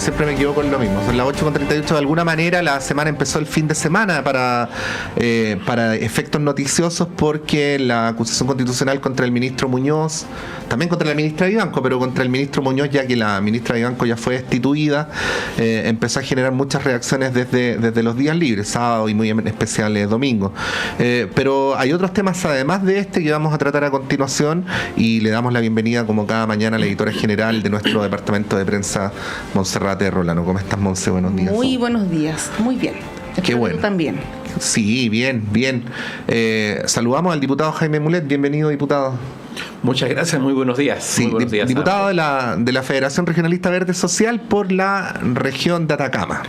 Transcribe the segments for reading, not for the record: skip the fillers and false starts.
Siempre me equivoco en lo mismo. Son las 8:38. De alguna manera la semana empezó el fin de semana para efectos noticiosos, porque la acusación constitucional contra el ministro Muñoz, también contra la ministra Vivanco, pero contra el ministro Muñoz, ya que la ministra Vivanco ya fue destituida, empezó a generar muchas reacciones desde los días libres, sábado y muy en especial domingo. Pero hay otros temas además de este que vamos a tratar a continuación, y le damos la bienvenida como cada mañana a la editora general de nuestro departamento de prensa, Montserrat Rolano. ¿Cómo estás, Monse? Buenos días. Muy buenos días, muy bien. Qué bueno. Tú también. Sí, bien. Saludamos al diputado Jaime Mulet. Bienvenido, diputado. Muchas gracias, muy buenos días. Sí, muy buenos días, diputado de la Federación Regionalista Verde Social por la región de Atacama.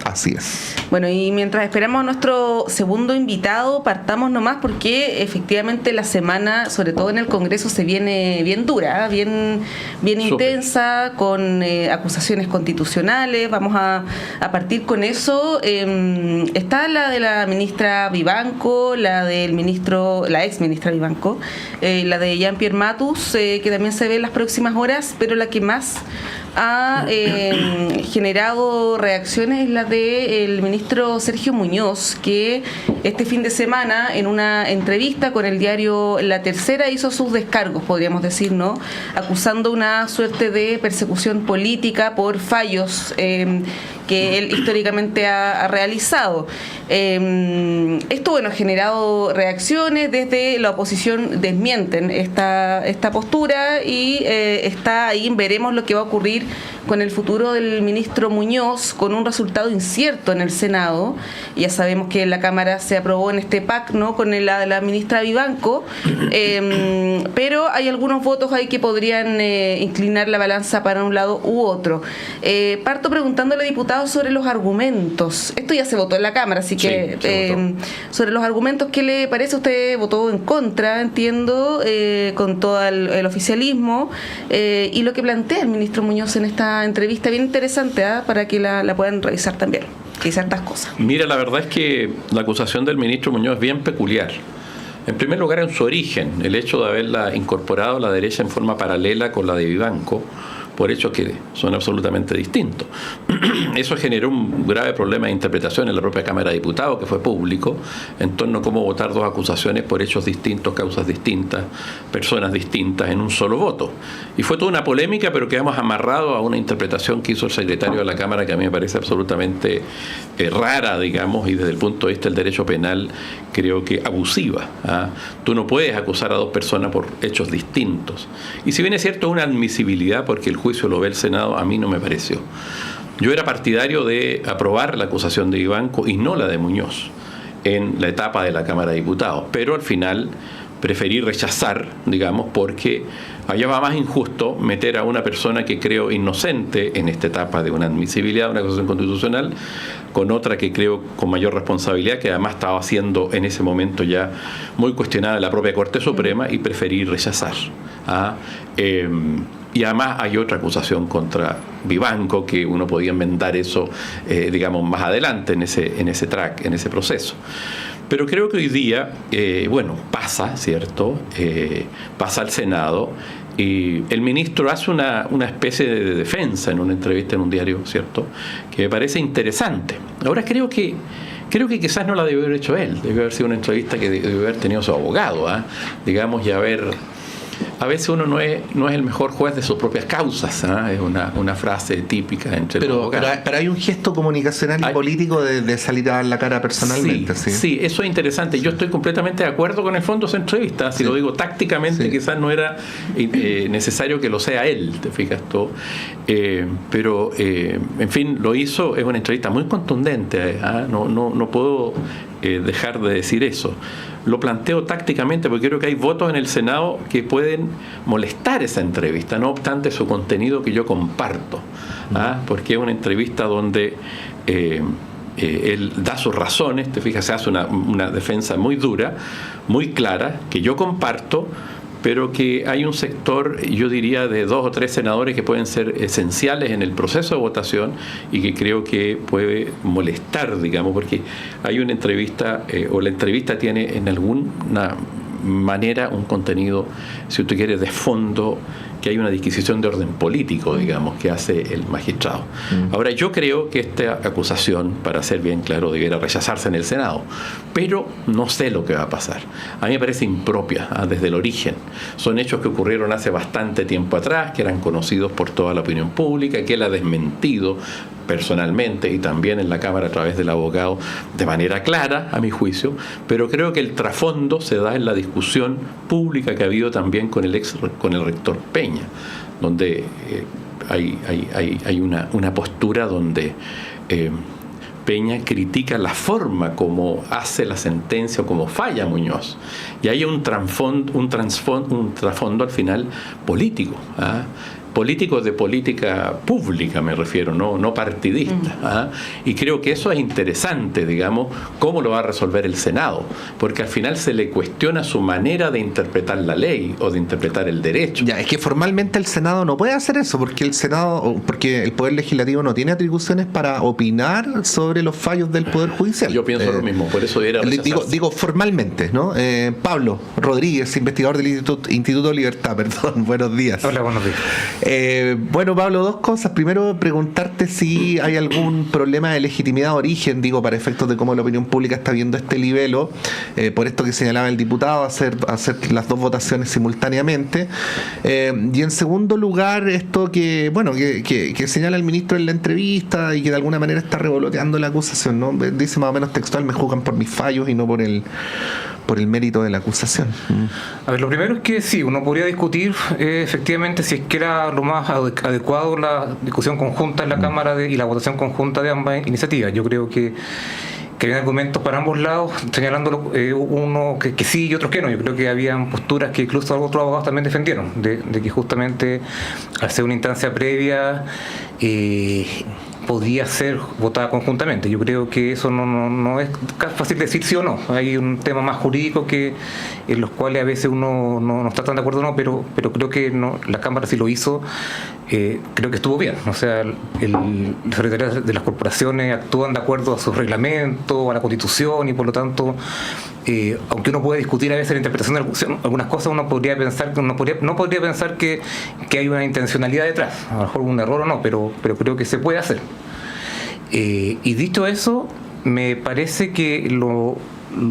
Así es. Bueno, y mientras esperamos a nuestro segundo invitado, partamos nomás porque efectivamente la semana, sobre todo en el Congreso, se viene bien dura, bien intensa, con acusaciones constitucionales. Vamos a partir con eso. Está la de la ministra Vivanco, la del ministro, la ex ministra Vivanco, la de Jean-Pierre Matus, que también se ve en las próximas horas, pero la que más ha generado reacciones es la del ministro Sergio Muñoz, que este fin de semana, en una entrevista con el diario La Tercera, hizo sus descargos, podríamos decir, ¿no? Acusando una suerte de persecución política por fallos que él históricamente ha realizado. Esto, bueno, ha generado reacciones. Desde la oposición desmienten esta postura, y está ahí, veremos lo que va a ocurrir con el futuro del ministro Muñoz, con un resultado incierto en el Senado. Ya sabemos que en la Cámara se aprobó en este PAC, ¿no?, con la ministra Vivanco, pero hay algunos votos ahí que podrían inclinar la balanza para un lado u otro. Parto preguntándole, diputado, sobre los argumentos. Esto ya se votó en la Cámara, así que sobre los argumentos, ¿qué le parece? Usted votó en contra, entiendo, con todo el oficialismo, y lo que plantea el ministro Muñoz en esta entrevista, bien interesante, para que la puedan revisar también, que hay ciertas cosas. Mira, la verdad es que la acusación del ministro Muñoz es bien peculiar. En primer lugar, en su origen, el hecho de haberla incorporado a la derecha en forma paralela con la de Vivanco, por hechos que son absolutamente distintos. Eso generó un grave problema de interpretación en la propia Cámara de Diputados, que fue público, en torno a cómo votar dos acusaciones por hechos distintos, causas distintas, personas distintas, en un solo voto. Y fue toda una polémica, pero quedamos amarrados a una interpretación que hizo el secretario de la Cámara, que a mí me parece absolutamente rara, digamos, y desde el punto de vista del derecho penal, creo que abusiva. Tú no puedes acusar a dos personas por hechos distintos. Y si bien es cierto, una admisibilidad, porque el juicio lo ve el Senado, a mí no me pareció. Yo era partidario de aprobar la acusación de Vivanco y no la de Muñoz en la etapa de la Cámara de Diputados, pero al final preferí rechazar, digamos, porque allá va más injusto meter a una persona que creo inocente en esta etapa de una admisibilidad, una acusación constitucional, con otra que creo con mayor responsabilidad, que además estaba siendo en ese momento ya muy cuestionada la propia Corte Suprema, y preferí rechazar. Y además hay otra acusación contra Vivanco, que uno podía enmendar eso, digamos, más adelante en ese track, en ese proceso. Pero creo que hoy día, pasa, ¿cierto? Pasa al Senado, y el ministro hace una especie de defensa en una entrevista en un diario, ¿cierto?, que me parece interesante. Ahora creo que quizás no la debió haber hecho él, debió haber sido una entrevista que debió haber tenido su abogado, digamos, y a veces uno no es el mejor juez de sus propias causas, es una frase típica entre los abogados. Pero hay un gesto comunicacional y político de salir a dar la cara personalmente. Sí, eso es interesante. Yo estoy completamente de acuerdo con el fondo de esa entrevista. Si lo digo tácticamente, quizás no era necesario que lo sea él, te fijas tú. Pero, en fin, lo hizo. Es una entrevista muy contundente. No puedo dejar de decir eso. Lo planteo tácticamente porque creo que hay votos en el Senado que pueden molestar esa entrevista, no obstante su contenido, que yo comparto, porque es una entrevista donde él da sus razones, te fijas, se hace una defensa muy dura, muy clara, que yo comparto, pero que hay un sector, yo diría, de 2 o 3 senadores que pueden ser esenciales en el proceso de votación y que creo que puede molestar, digamos, porque hay una entrevista, o la entrevista tiene en alguna manera un contenido, si usted quiere, de fondo, que hay una disquisición de orden político, digamos, que hace el magistrado. Ahora, yo creo que esta acusación, para ser bien claro, debiera rechazarse en el Senado, pero no sé lo que va a pasar. A mí me parece impropia desde el origen. Son hechos que ocurrieron hace bastante tiempo atrás, que eran conocidos por toda la opinión pública, que él ha desmentido personalmente y también en la Cámara a través del abogado de manera clara, a mi juicio, pero creo que el trasfondo se da en la discusión pública que ha habido también con el rector Peña, donde hay una postura donde Peña critica la forma como hace la sentencia o como falla Muñoz, y hay un trasfondo al final político, políticos de política pública me refiero, no partidista. Y creo que eso es interesante, digamos, cómo lo va a resolver el Senado, porque al final se le cuestiona su manera de interpretar la ley o de interpretar el derecho. Ya, es que formalmente el Senado no puede hacer eso, porque el Poder Legislativo no tiene atribuciones para opinar sobre los fallos del Poder Judicial. Yo pienso lo mismo, por eso debería rechazarse. Digo formalmente, ¿no? Pablo Rodríguez, investigador del Instituto Libertad, perdón, buenos días. Hola, buenos días. Bueno, Pablo, dos cosas. Primero, preguntarte si hay algún problema de legitimidad de origen, digo, para efectos de cómo la opinión pública está viendo este libelo, por esto que señalaba el diputado, hacer las dos votaciones simultáneamente. Y en segundo lugar, esto que señala el ministro en la entrevista y que de alguna manera está revoloteando la acusación, ¿no? Dice más o menos textual: me juzgan por mis fallos y no por el mérito de la acusación. A ver, lo primero es que sí, uno podría discutir efectivamente si es que era lo más adecuado la discusión conjunta en la Cámara y la votación conjunta de ambas iniciativas. Yo creo que hay argumentos para ambos lados, señalando uno que sí y otros que no. Yo creo que habían posturas que incluso otros abogados también defendieron, de que justamente al ser una instancia previa podía ser votada conjuntamente. Yo creo que eso no es fácil decir sí o no. Hay un tema más jurídico en los cuales a veces uno no está tan de acuerdo o no, pero creo que la Cámara sí lo hizo. Creo que estuvo bien. O sea, los secretarios de las corporaciones actúan de acuerdo a sus reglamentos, a la Constitución, y por lo tanto, aunque uno puede discutir a veces la interpretación de algunas cosas, uno podría pensar que no podría pensar que hay una intencionalidad detrás. A lo mejor un error o no, pero creo que se puede hacer. Y dicho eso, me parece que lo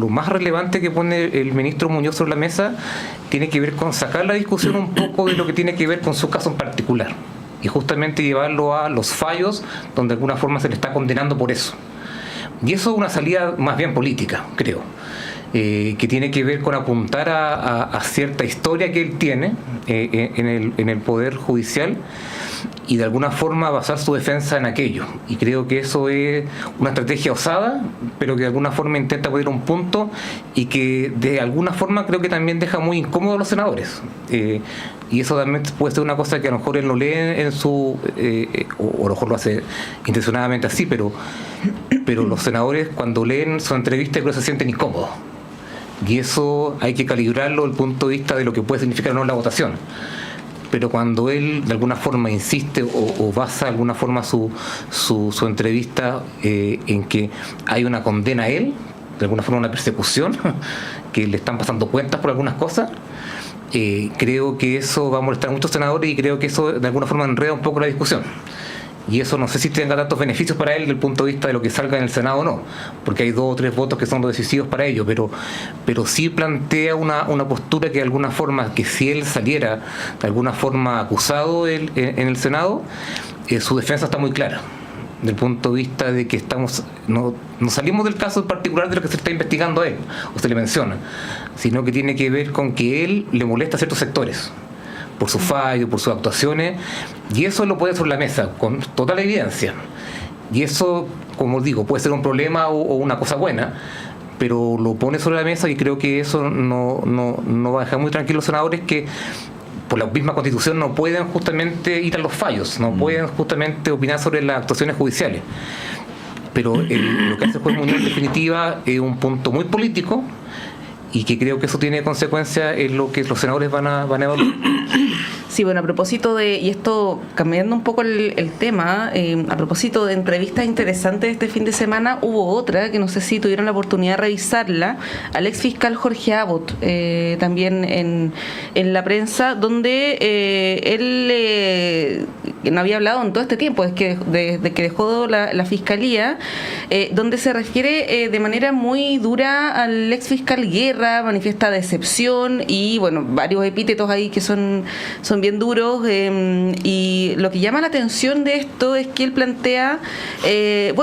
más relevante que pone el ministro Muñoz sobre la mesa tiene que ver con sacar la discusión un poco de lo que tiene que ver con su caso en particular y justamente llevarlo a los fallos donde de alguna forma se le está condenando por eso. Y eso es una salida más bien política, creo, que tiene que ver con apuntar a cierta historia que él tiene en el Poder Judicial y de alguna forma basar su defensa en aquello. Y creo que eso es una estrategia osada, pero que de alguna forma intenta poner un punto y que de alguna forma creo que también deja muy incómodos a los senadores. Y eso también puede ser una cosa que a lo mejor él no lee en su... o a lo mejor lo hace intencionadamente así, pero los senadores cuando leen su entrevista creo que se sienten incómodos. Y eso hay que calibrarlo desde el punto de vista de lo que puede significar o no la votación. Pero cuando él de alguna forma insiste o basa de alguna forma su entrevista en que hay una condena a él, de alguna forma una persecución, que le están pasando cuentas por algunas cosas, creo que eso va a molestar a muchos senadores y creo que eso de alguna forma enreda un poco la discusión. Y eso no sé si tenga tantos beneficios para él desde el punto de vista de lo que salga en el Senado o no, porque hay 2 o 3 votos que son los decisivos para ello, pero sí plantea una postura que de alguna forma, que si él saliera de alguna forma acusado en el Senado, su defensa está muy clara, del punto de vista de que no salimos del caso en particular de lo que se está investigando a él, o se le menciona, sino que tiene que ver con que él le molesta a ciertos sectores, por sus fallos, por sus actuaciones, y eso lo puede sobre la mesa con total evidencia. Y eso, como digo, puede ser un problema o una cosa buena, pero lo pone sobre la mesa y creo que eso no va a dejar muy tranquilos los senadores que por la misma Constitución no pueden justamente ir a los fallos, no pueden justamente opinar sobre las actuaciones judiciales. Pero lo que hace el juez Muñoz en definitiva es un punto muy político y que creo que eso tiene consecuencias en lo que los senadores van a evaluar. Sí, bueno, a propósito de, y esto cambiando un poco el tema, a propósito de entrevistas interesantes este fin de semana, hubo otra que no sé si tuvieron la oportunidad de revisarla, al ex fiscal Jorge Abbott, también en la prensa, donde él no había hablado en todo este tiempo, desde que dejó la fiscalía, donde se refiere de manera muy dura al ex fiscal Guerra, manifiesta decepción y, bueno, varios epítetos ahí que son bien duros, y lo que llama la atención de esto es que él plantea que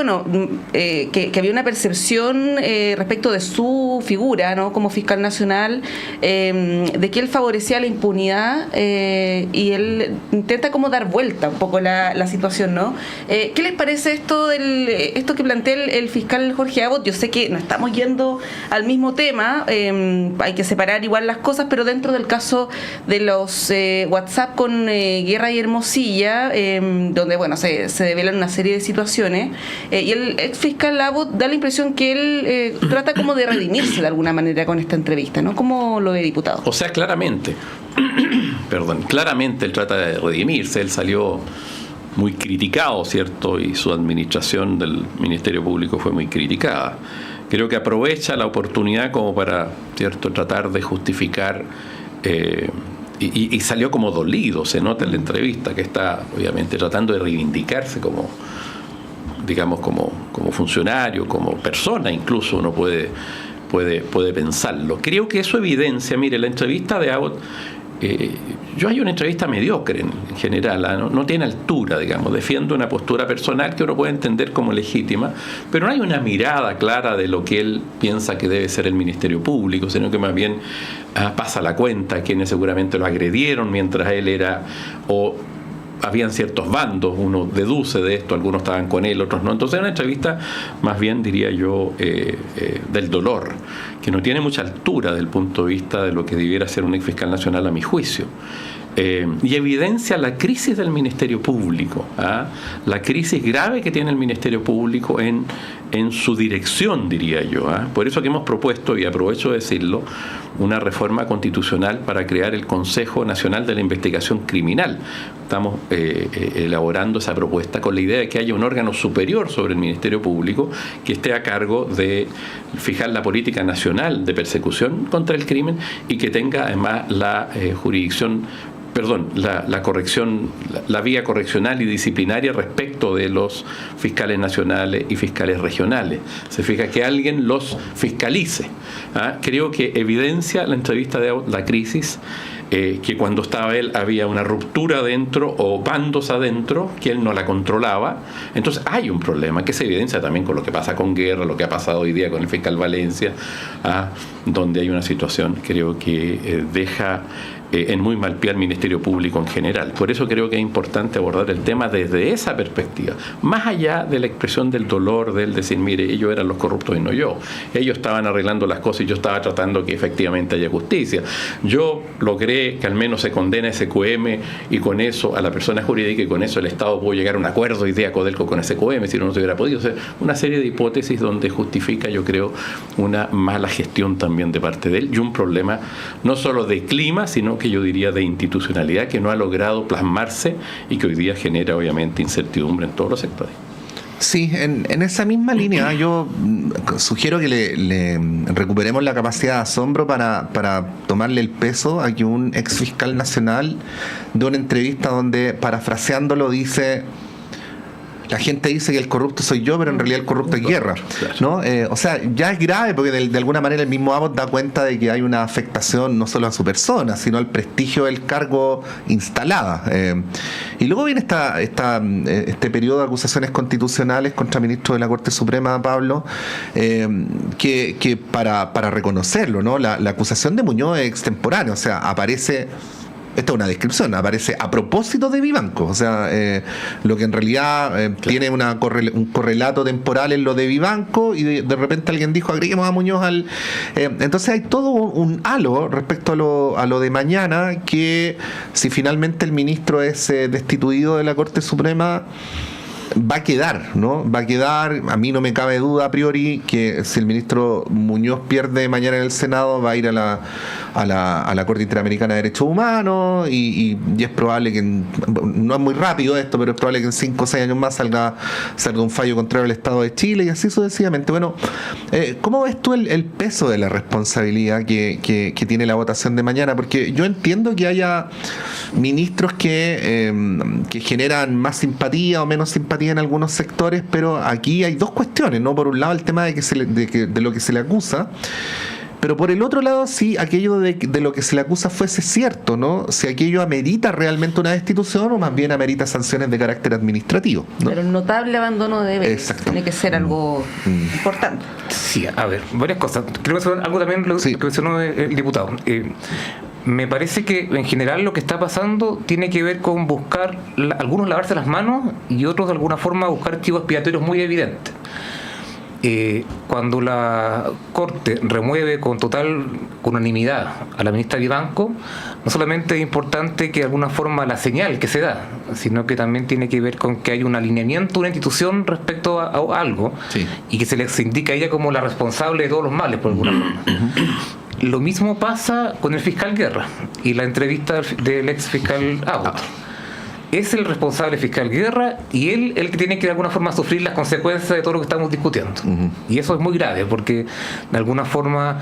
había una percepción respecto de su figura, ¿no?, como fiscal nacional, de que él favorecía la impunidad, y él intenta como dar vuelta un poco la situación, ¿no? ¿Qué les parece esto que plantea el fiscal Jorge Abbott? Yo sé que no estamos yendo al mismo tema, hay que separar igual las cosas, pero dentro del caso de los WhatsApp con Guerra y Hermosilla, donde bueno se develan una serie de situaciones, y el ex fiscal Abbott da la impresión que él trata como de redimirse de alguna manera con esta entrevista, ¿no? ¿Cómo lo ve, diputado? O sea, claramente él trata de redimirse. Él salió muy criticado, ¿cierto? Y su administración del Ministerio Público fue muy criticada. Creo que aprovecha la oportunidad como para, ¿cierto?, tratar de justificar, y salió como dolido, se nota en la entrevista, que está obviamente tratando de reivindicarse como, digamos, como funcionario, como persona, incluso uno puede pensarlo. Creo que eso evidencia, mire, la entrevista de Abbott, yo hay una entrevista mediocre en general, no tiene altura, digamos, defiende una postura personal que uno puede entender como legítima, pero no hay una mirada clara de lo que él piensa que debe ser el Ministerio Público, sino que más bien pasa la cuenta a quienes seguramente lo agredieron mientras él era, o habían ciertos bandos, uno deduce de esto, algunos estaban con él, otros no. Entonces es una entrevista más bien, diría yo, del dolor, que no tiene mucha altura desde el punto de vista de lo que debiera ser un ex fiscal nacional a mi juicio. Y evidencia la crisis del Ministerio Público, la crisis grave que tiene el Ministerio Público en su dirección, diría yo. Por eso que hemos propuesto, y aprovecho de decirlo, una reforma constitucional para crear el Consejo Nacional de la Investigación Criminal. Estamos elaborando esa propuesta con la idea de que haya un órgano superior sobre el Ministerio Público que esté a cargo de fijar la política nacional de persecución contra el crimen y que tenga además la corrección, la vía correccional y disciplinaria respecto de los fiscales nacionales y fiscales regionales. Se fija que alguien los fiscalice. Creo que evidencia la entrevista de la crisis, que cuando estaba él había una ruptura adentro o bandos adentro que él no la controlaba. Entonces hay un problema que se evidencia también con lo que pasa con Guerra, lo que ha pasado hoy día con el fiscal Valencia, donde hay una situación, creo que deja en muy mal pie al Ministerio Público en general. Por eso creo que es importante abordar el tema desde esa perspectiva, más allá de la expresión del dolor, del decir, mire, ellos eran los corruptos y no yo. Ellos estaban arreglando las cosas y yo estaba tratando que efectivamente haya justicia. Yo logré que al menos se condene a SQM y con eso a la persona jurídica, y con eso el Estado pudo llegar a un acuerdo hoy día Codelco con SQM, si no se hubiera podido. O sea, una serie de hipótesis donde justifica, yo creo, una mala gestión también de parte de él y un problema no solo de clima, sino que yo diría de institucionalidad que no ha logrado plasmarse y que hoy día genera obviamente incertidumbre en todos los sectores. Sí, en esa misma línea yo sugiero que le recuperemos la capacidad de asombro para tomarle el peso a que un ex fiscal nacional de una entrevista donde, parafraseándolo, dice: la gente dice que el corrupto soy yo, pero en realidad el corrupto es Guerra, ¿no? O sea, ya es grave porque de alguna manera el mismo Abbott da cuenta de que hay una afectación no solo a su persona, sino al prestigio del cargo instalada. Y luego viene este periodo de acusaciones constitucionales contra ministros de la Corte Suprema, Pablo, que para reconocerlo, ¿no? La acusación de Muñoz es extemporánea, o sea, aparece... Esta es una descripción, aparece a propósito de Vivanco, o sea, lo que en realidad tiene un correlato temporal en lo de Vivanco, y de repente alguien dijo, agreguemos a Muñoz al... entonces hay todo un halo respecto a lo de mañana, que si finalmente el ministro es destituido de la Corte Suprema, va a quedar, ¿no? Va a quedar, a mí no me cabe duda a priori que si el ministro Muñoz pierde mañana en el Senado, va a ir a la Corte Interamericana de Derechos Humanos y es probable que, no es muy rápido esto, pero es probable que en 5 o 6 años más salga un fallo contrario al Estado de Chile y así sucesivamente. Bueno, ¿cómo ves tú el peso de la responsabilidad que tiene la votación de mañana? Porque yo entiendo que haya ministros que generan más simpatía o menos simpatía en algunos sectores, pero aquí hay dos cuestiones, ¿no? Por un lado, el tema de lo que se le acusa, pero por el otro lado, si aquello de lo que se le acusa fuese cierto, ¿no? Si aquello amerita realmente una destitución o más bien amerita sanciones de carácter administrativo, ¿no? Pero el notable abandono de deberes tiene que ser algo importante. Sí, a ver, varias cosas. Creo que algo también lo que mencionó el diputado. Me parece que en general lo que está pasando tiene que ver con buscar, algunos lavarse las manos y otros de alguna forma buscar chivos expiatorios muy evidentes. Cuando la Corte remueve con total unanimidad a la ministra Vivanco, no solamente es importante que de alguna forma la señal que se da, sino que también tiene que ver con que hay un alineamiento de una institución respecto a algo, y que se le indica a ella como la responsable de todos los males, por alguna forma. Lo mismo pasa con el fiscal Guerra y la entrevista del ex fiscal Abbott. Es el responsable fiscal Guerra y él el que tiene que de alguna forma sufrir las consecuencias de todo lo que estamos discutiendo. Y eso es muy grave porque de alguna forma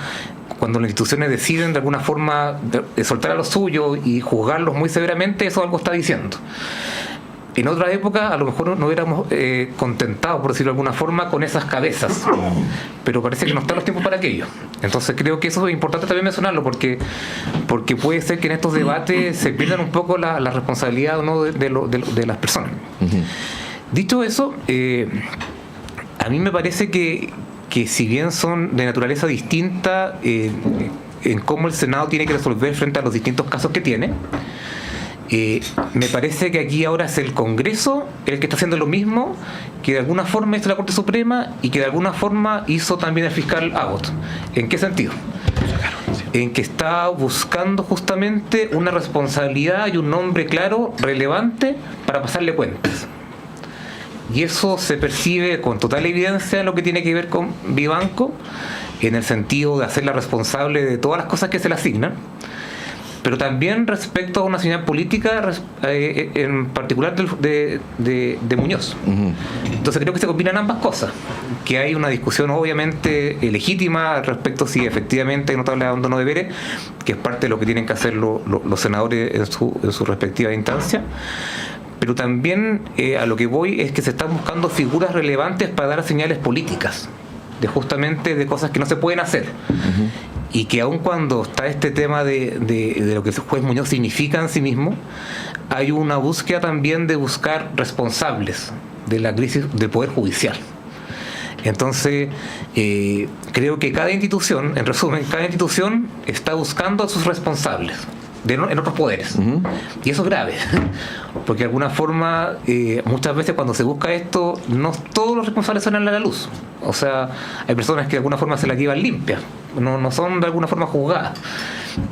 cuando las instituciones deciden de alguna forma de soltar a los suyos y juzgarlos muy severamente, eso algo está diciendo. En otra época a lo mejor no hubiéramos contentado, por decirlo de alguna forma, con esas cabezas, pero parece que no están los tiempos para aquello. Entonces creo que eso es importante también mencionarlo, porque puede ser que en estos debates se pierdan un poco la responsabilidad o no de las personas. Dicho eso, a mí me parece que si bien son de naturaleza distinta en cómo el Senado tiene que resolver frente a los distintos casos que tiene, me parece que aquí ahora es el Congreso el que está haciendo lo mismo que de alguna forma hizo la Corte Suprema y que de alguna forma hizo también el fiscal Abbott. ¿En qué sentido? En que está buscando justamente una responsabilidad y un nombre claro, relevante, para pasarle cuentas. Y eso se percibe con total evidencia en lo que tiene que ver con Vivanco, en el sentido de hacerla responsable de todas las cosas que se le asignan, pero también respecto a una señal política, en particular de Muñoz. Entonces creo que se combinan ambas cosas, que hay una discusión obviamente legítima respecto si efectivamente hay notable abandono de deberes, que es parte de lo que tienen que hacer los senadores en su respectiva instancia, pero también a lo que voy es que se están buscando figuras relevantes para dar señales políticas, justamente de cosas que no se pueden hacer. Y que aun cuando está este tema de lo que el juez Muñoz significa en sí mismo, hay una búsqueda también de buscar responsables de la crisis del Poder Judicial. Entonces, creo que cada institución, en resumen, cada institución está buscando a sus responsables en otros poderes. Y eso es grave, porque de alguna forma muchas veces cuando se busca esto, no todos los responsables salen a la luz. O sea, hay personas que de alguna forma se la llevan limpias, no son de alguna forma juzgadas.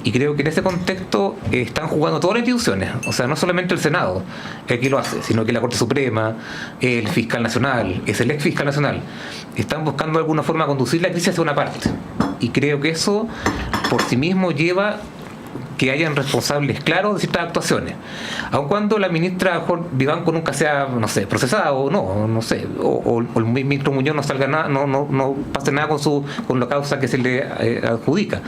Y creo que en ese contexto están jugando todas las instituciones, o sea, no solamente el Senado el que lo hace, sino que la Corte Suprema, el fiscal nacional, es el ex fiscal nacional, están buscando de alguna forma conducir la crisis hacia una parte. Y creo que eso por sí mismo lleva que hayan responsables claros de ciertas actuaciones, aun cuando la ministra Vivanco nunca sea, no sé, procesada o no sé, o el ministro Muñoz no salga nada, no pase nada con la causa que se le adjudica.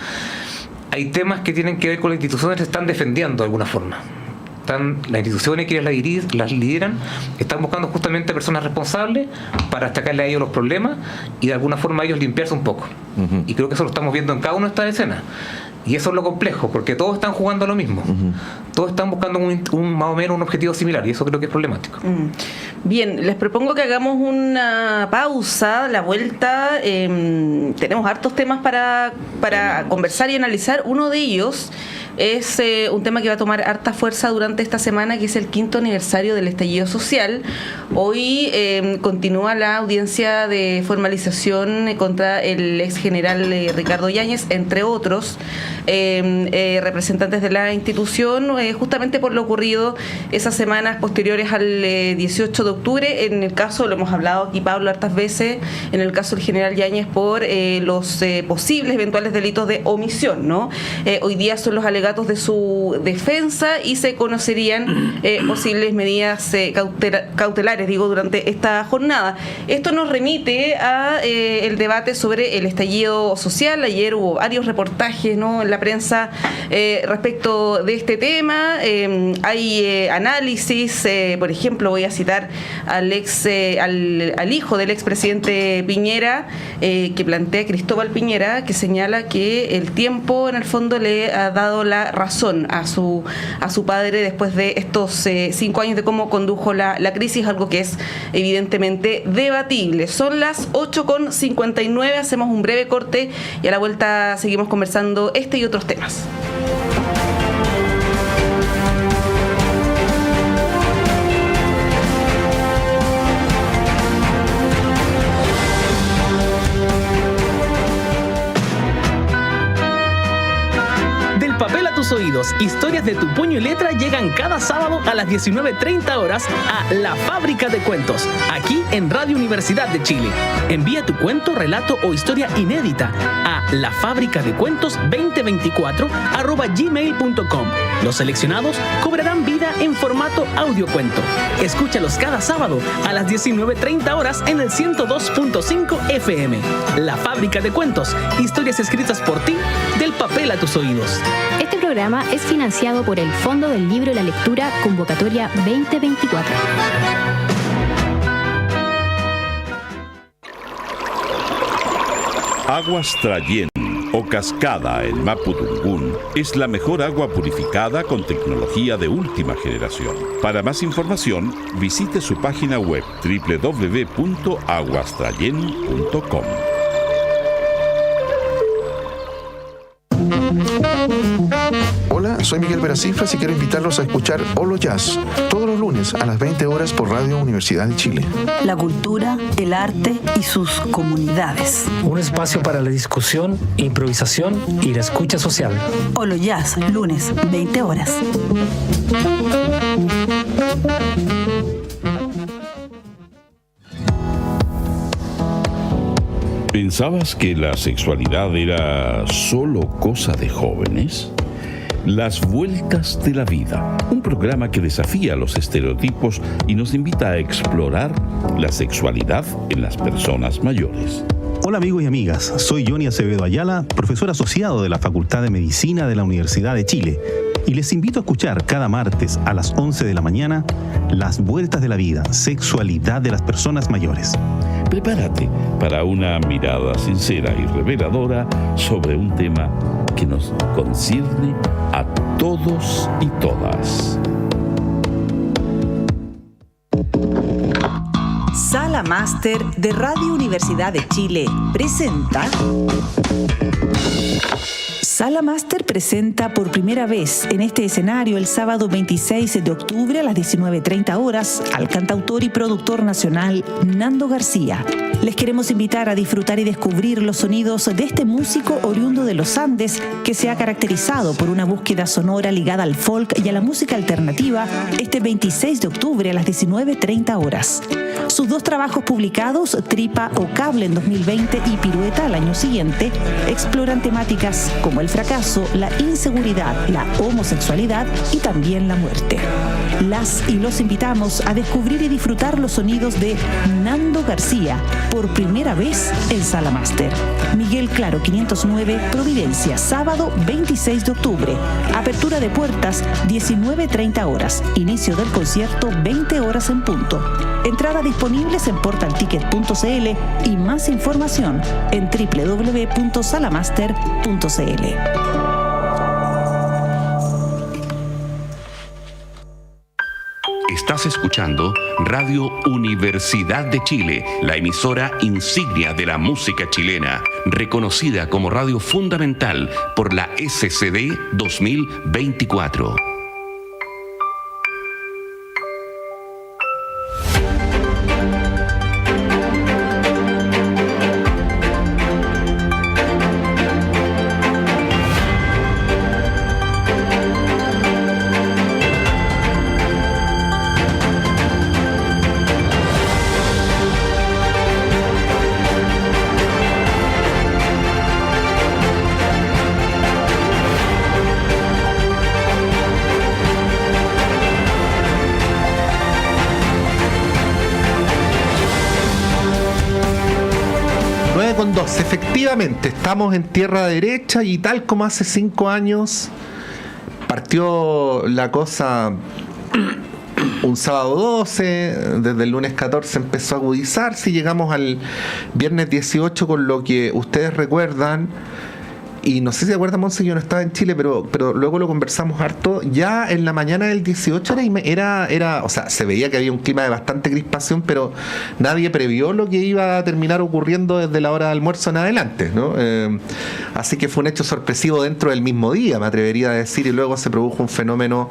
Hay temas que tienen que ver con las instituciones que se están defendiendo de alguna forma. Las instituciones que las lideran están buscando justamente personas responsables para destacarle a ellos los problemas y de alguna forma a ellos limpiarse un poco. Y creo que eso lo estamos viendo en cada una de estas escenas. Y eso es lo complejo, porque todos están jugando a lo mismo. Todos están buscando más o menos un objetivo similar, y eso creo que es problemático. Bien, les propongo que hagamos una pausa, la vuelta. Tenemos hartos temas para conversar y analizar. Uno de ellos es un tema que va a tomar harta fuerza durante esta semana, que es el 5º aniversario del estallido social. Hoy continúa la audiencia de formalización contra el ex general Ricardo Yáñez, entre otros representantes de la institución, justamente por lo ocurrido esas semanas posteriores al 18 de octubre. En el caso, lo hemos hablado aquí, Pablo, hartas veces, en el caso del general Yáñez, por los posibles eventuales delitos de omisión, ¿no? Hoy día son los alegatos de su defensa y se conocerían posibles medidas cautelares, durante esta jornada. Esto nos remite a el debate sobre el estallido social. Ayer hubo varios reportajes, ¿no?, en la prensa respecto de este tema. Hay análisis, por ejemplo, voy a citar al hijo del expresidente Piñera, que plantea Cristóbal Piñera, que señala que el tiempo en el fondo le ha dado la razón a su padre después de estos 5 años de cómo condujo la crisis, algo que es evidentemente debatible. Son las 8:59, hacemos un breve corte y a la vuelta seguimos conversando este y otros temas. Oídos, historias de tu puño y letra llegan cada sábado a las 19:30 horas a La Fábrica de Cuentos, aquí en Radio Universidad de Chile. Envía tu cuento, relato o historia inédita a lafabricadecuentos2024@gmail.com. Los seleccionados cobrarán vida en formato audiocuento. Escúchalos cada sábado a las 19:30 horas en el 102.5 FM. La Fábrica de Cuentos, historias escritas por ti, del papel a tus oídos. Este programa es financiado por el Fondo del Libro y la Lectura Convocatoria 2024. Aguas Trayén o Cascada en Mapudungún es la mejor agua purificada con tecnología de última generación. Para más información, visite su página web www.aguastrayen.com. Hola, soy Miguel Veracifras y quiero invitarlos a escuchar Olo Jazz todos los lunes a las 20 horas por Radio Universidad de Chile. La cultura, el arte y sus comunidades. Un espacio para la discusión, improvisación y la escucha social. Olo Jazz, lunes, 20 horas. ¿Pensabas que la sexualidad era solo cosa de jóvenes? Las Vueltas de la Vida, un programa que desafía los estereotipos y nos invita a explorar la sexualidad en las personas mayores. Hola amigos y amigas, soy Johnny Acevedo Ayala, profesor asociado de la Facultad de Medicina de la Universidad de Chile, y les invito a escuchar cada martes a las 11 de la mañana Las Vueltas de la Vida, sexualidad de las personas mayores. Prepárate para una mirada sincera y reveladora sobre un tema que nos concierne a todos y todas. Sala Máster de Radio Universidad de Chile presenta... Sala Máster presenta por primera vez en este escenario el sábado 26 de octubre a las 19:30 horas al cantautor y productor nacional Nando García. Les queremos invitar a disfrutar y descubrir los sonidos de este músico oriundo de los Andes que se ha caracterizado por una búsqueda sonora ligada al folk y a la música alternativa este 26 de octubre a las 19:30 horas. Sus 2 trabajos publicados, Tripa o Cable en 2020 y Pirueta al año siguiente, exploran temáticas como el fracaso, la inseguridad, la homosexualidad y también la muerte. Las y los invitamos a descubrir y disfrutar los sonidos de Nando García por primera vez en Sala Máster. Miguel Claro 509, Providencia, sábado 26 de octubre. Apertura de puertas 19:30 horas. Inicio del concierto 20 horas en punto. Entradas disponibles en portalticket.cl y más información en www.salamaster.cl. Estás escuchando Radio Universidad de Chile, la emisora insignia de la música chilena, reconocida como radio fundamental por la SCD 2024. Efectivamente, estamos en tierra derecha y tal como hace 5 años partió la cosa un sábado 12, desde el lunes 14 empezó a agudizarse y llegamos al viernes 18 con lo que ustedes recuerdan. Y no sé si se acuerdan, Monse, yo no estaba en Chile, pero luego lo conversamos harto. Ya en la mañana del 18 era, o sea, se veía que había un clima de bastante crispación, pero nadie previó lo que iba a terminar ocurriendo desde la hora de almuerzo en adelante, ¿no? Así que fue un hecho sorpresivo dentro del mismo día, me atrevería a decir, y luego se produjo un fenómeno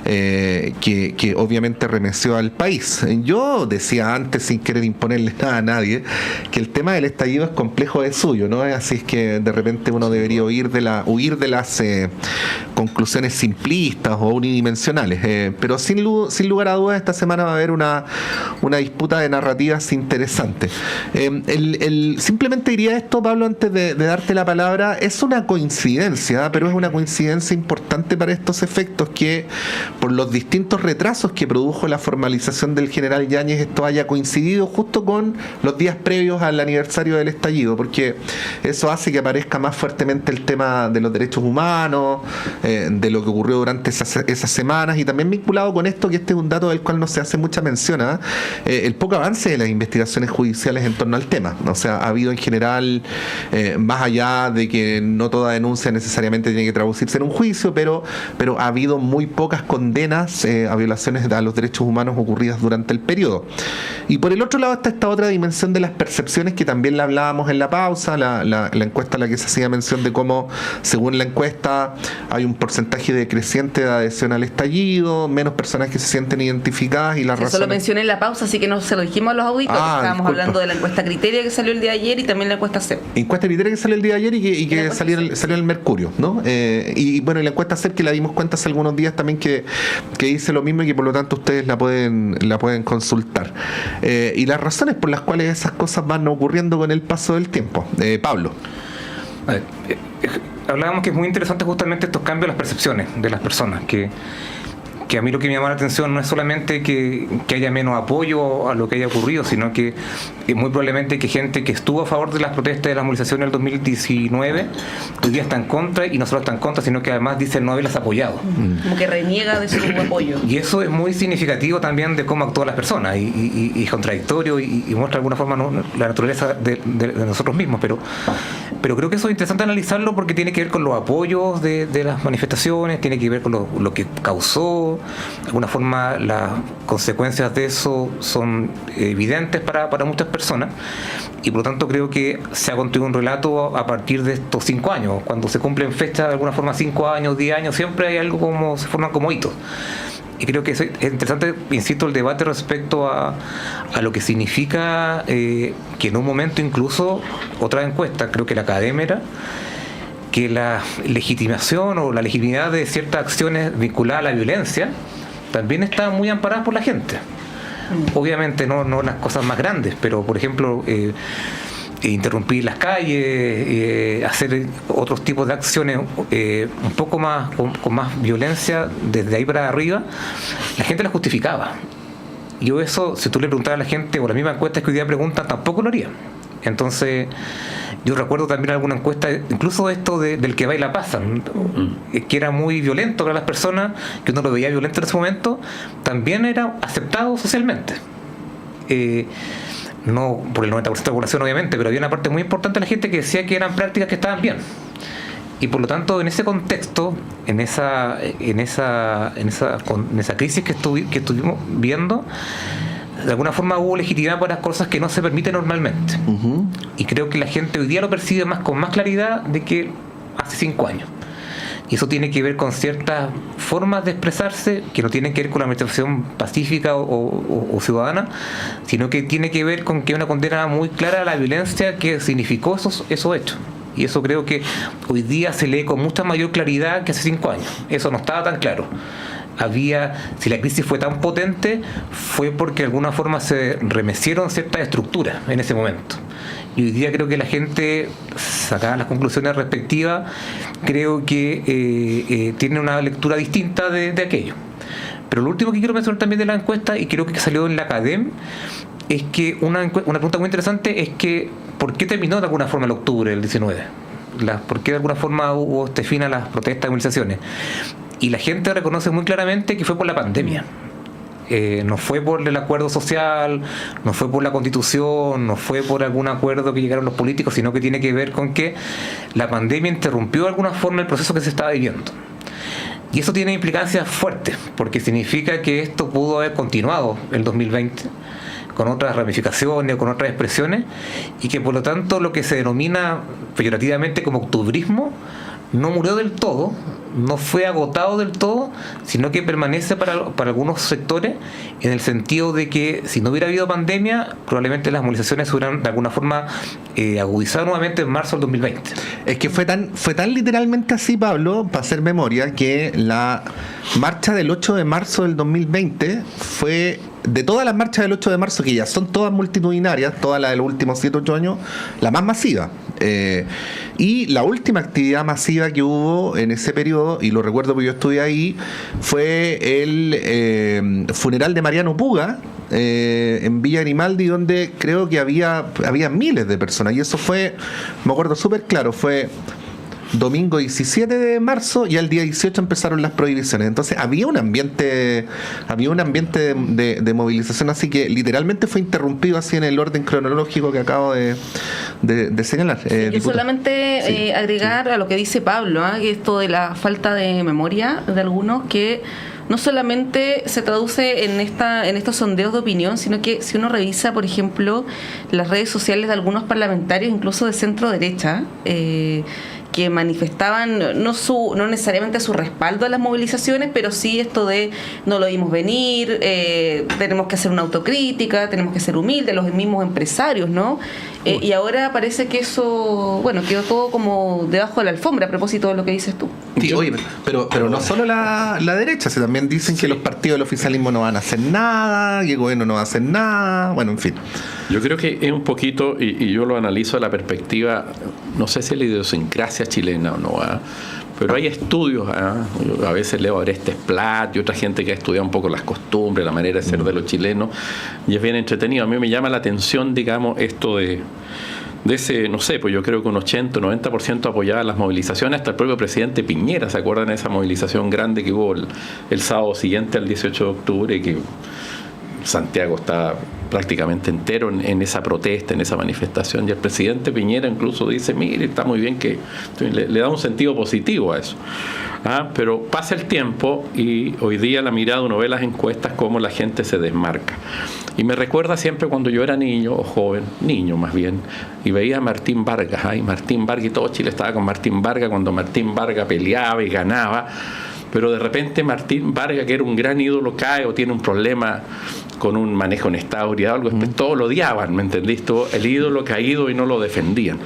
que obviamente remeció al país. Yo decía antes, sin querer imponerle nada a nadie, que el tema del estallido es complejo de suyo, ¿no? Así es que de repente uno debería huir de las conclusiones simplistas o unidimensionales, pero sin lugar a dudas esta semana va a haber una disputa de narrativas interesante. Simplemente diría esto, Pablo, antes de darte la palabra. Es una coincidencia, pero es una coincidencia importante para estos efectos que por los distintos retrasos que produjo la formalización del general Yáñez esto haya coincidido justo con los días previos al aniversario del estallido, porque eso hace que aparezca más fuertemente el tema de los derechos humanos, de lo que ocurrió durante esas semanas, y también vinculado con esto, que este es un dato del cual no se hace mucha mención, el poco avance de las investigaciones judiciales en torno al tema. O sea, ha habido en general, más allá de que no toda denuncia necesariamente tiene que traducirse en un juicio, pero ha habido muy pocas condenas a violaciones a los derechos humanos ocurridas durante el periodo. Y por el otro lado está esta otra dimensión de las percepciones, que también la hablábamos en la pausa, la encuesta a la que se hacía mención de cómo, según la encuesta, hay un porcentaje decreciente de adhesión al estallido, menos personas que se sienten identificadas, y las razones... Eso lo mencioné en la pausa, así que no se lo dijimos a los auditores. Estábamos hablando de la encuesta Criteria que salió el día de ayer y también la encuesta CEP. Encuesta Criteria que salió el día de ayer y que salió en el Mercurio, ¿no? Y bueno, y la encuesta CEP, que la dimos cuenta hace algunos días también, que dice lo mismo y que por lo tanto ustedes la pueden consultar. Y las razones por las cuales esas cosas van ocurriendo con el paso del tiempo. Pablo. Hablábamos que es muy interesante justamente estos cambios en las percepciones de las personas, que a mí lo que me llama la atención no es solamente que haya menos apoyo a lo que haya ocurrido, sino que muy probablemente que gente que estuvo a favor de las protestas de la movilización del 2019 hoy día está en contra, y no solo está en contra, sino que además dice no haberlas apoyado. Como que reniega de su apoyo. Y eso es muy significativo también de cómo actúan las personas, y contradictorio, y muestra de alguna forma la naturaleza de nosotros mismos, pero creo que eso es interesante analizarlo, porque tiene que ver con los apoyos de las manifestaciones, tiene que ver con lo que causó. De alguna forma las consecuencias de eso son evidentes para muchas personas, y por lo tanto creo que se ha construido un relato a partir de estos 5 años. Cuando se cumplen fechas, de alguna forma 5 años, 10 años, siempre hay algo como se forman como hitos. Y creo que es interesante, insisto, el debate respecto a lo que significa que en un momento, incluso otra encuesta, creo que la Academia, que la legitimación o la legitimidad de ciertas acciones vinculadas a la violencia también está muy amparada por la gente. Obviamente no las cosas más grandes, pero por ejemplo interrumpir las calles, hacer otros tipos de acciones un poco más con más violencia desde ahí para arriba, la gente las justificaba. Yo eso, si tú le preguntabas a la gente, o las mismas encuestas que hoy día preguntan, tampoco lo haría. Entonces, yo recuerdo también alguna encuesta, incluso esto del que baila pasa, que era muy violento para las personas, que uno lo veía violento en ese momento, también era aceptado socialmente. No por el 90% de la población, obviamente, pero había una parte muy importante de la gente que decía que eran prácticas que estaban bien. Y por lo tanto, en ese contexto, en esa crisis que estuvimos viendo, de alguna forma hubo legitimidad para las cosas que no se permiten normalmente. Y creo que la gente hoy día lo percibe con más claridad de que hace 5 años. Y eso tiene que ver con ciertas formas de expresarse que no tienen que ver con la manifestación pacífica o ciudadana, sino que tiene que ver con que una condena muy clara a la violencia que significó esos hechos. Y eso creo que hoy día se lee con mucha mayor claridad que hace 5 años. Eso no estaba tan claro. Si la crisis fue tan potente, fue porque de alguna forma se remecieron ciertas estructuras en ese momento. Y hoy día creo que la gente, sacadas las conclusiones respectivas, creo que tiene una lectura distinta de aquello. Pero lo último que quiero mencionar también de la encuesta, y creo que salió en la Academ, es que una pregunta muy interesante es que ¿por qué terminó de alguna forma el octubre del 19? ¿Por qué de alguna forma hubo este fin a las protestas y movilizaciones? Y la gente reconoce muy claramente que fue por la pandemia. No fue por el acuerdo social, no fue por la Constitución, no fue por algún acuerdo que llegaron los políticos, sino que tiene que ver con que la pandemia interrumpió de alguna forma el proceso que se estaba viviendo. Y eso tiene implicancias fuertes, porque significa que esto pudo haber continuado el 2020 con otras ramificaciones, con otras expresiones, y que por lo tanto lo que se denomina peyorativamente como octubrismo no murió del todo, no fue agotado del todo, sino que permanece para algunos sectores, en el sentido de que si no hubiera habido pandemia, probablemente las movilizaciones se hubieran de alguna forma agudizado nuevamente en marzo del 2020. Es que fue tan literalmente así, Pablo, para hacer memoria, que la marcha del 8 de marzo del 2020 fue, de todas las marchas del 8 de marzo, que ya son todas multitudinarias, todas las de los últimos 7-8 años, la más masiva. Y la última actividad masiva que hubo en ese periodo, y lo recuerdo porque yo estuve ahí, fue el funeral de Mariano Puga en Villa Grimaldi, donde creo que había miles de personas. Y eso fue, me acuerdo súper claro, fue domingo 17 de marzo, y al día 18 empezaron las prohibiciones. Entonces había un ambiente de movilización, así que literalmente fue interrumpido así en el orden cronológico que acabo de señalar. Yo solamente agregar a lo que dice Pablo, que esto de la falta de memoria de algunos, que no solamente se traduce en estos sondeos de opinión, sino que si uno revisa, por ejemplo, las redes sociales de algunos parlamentarios, incluso de centro derecha, que manifestaban no necesariamente su respaldo a las movilizaciones, pero sí esto de no lo vimos venir, tenemos que hacer una autocrítica, tenemos que ser humildes, los mismos empresarios, ¿no? Y ahora parece que eso, bueno, quedó todo como debajo de la alfombra, a propósito de lo que dices tú. Sí, oye, pero no solo la derecha, se también dicen que los partidos del oficialismo no van a hacer nada, que el gobierno no va a hacer nada, bueno, en fin. Yo creo que es un poquito, y yo lo analizo a la perspectiva, no sé si es la idiosincrasia chilena o no, pero hay estudios, yo a veces leo a Orestes Plat y otra gente que ha estudiado un poco las costumbres, la manera de ser de los chilenos, y es bien entretenido. A mí me llama la atención, digamos, esto de ese, no sé, pues yo creo que un 80-90% apoyaba las movilizaciones, hasta el propio presidente Piñera, ¿se acuerdan de esa movilización grande que hubo el sábado siguiente al 18 de octubre, que Santiago estaba prácticamente entero en esa protesta, en esa manifestación, y el presidente Piñera incluso dice, mire, está muy bien, que le da un sentido positivo a eso. Pero pasa el tiempo y hoy día la mirada, uno ve las encuestas, cómo la gente se desmarca. Y me recuerda siempre cuando yo era niño, o joven, niño más bien, y veía a Martín Vargas, y Martín Vargas, y todo Chile estaba con Martín Vargas, cuando Martín Vargas peleaba y ganaba, pero de repente Martín Vargas, que era un gran ídolo, cae o tiene un problema con un manejo en estado o algo, después todos lo odiaban, ¿me entendiste? El ídolo caído y no lo defendían.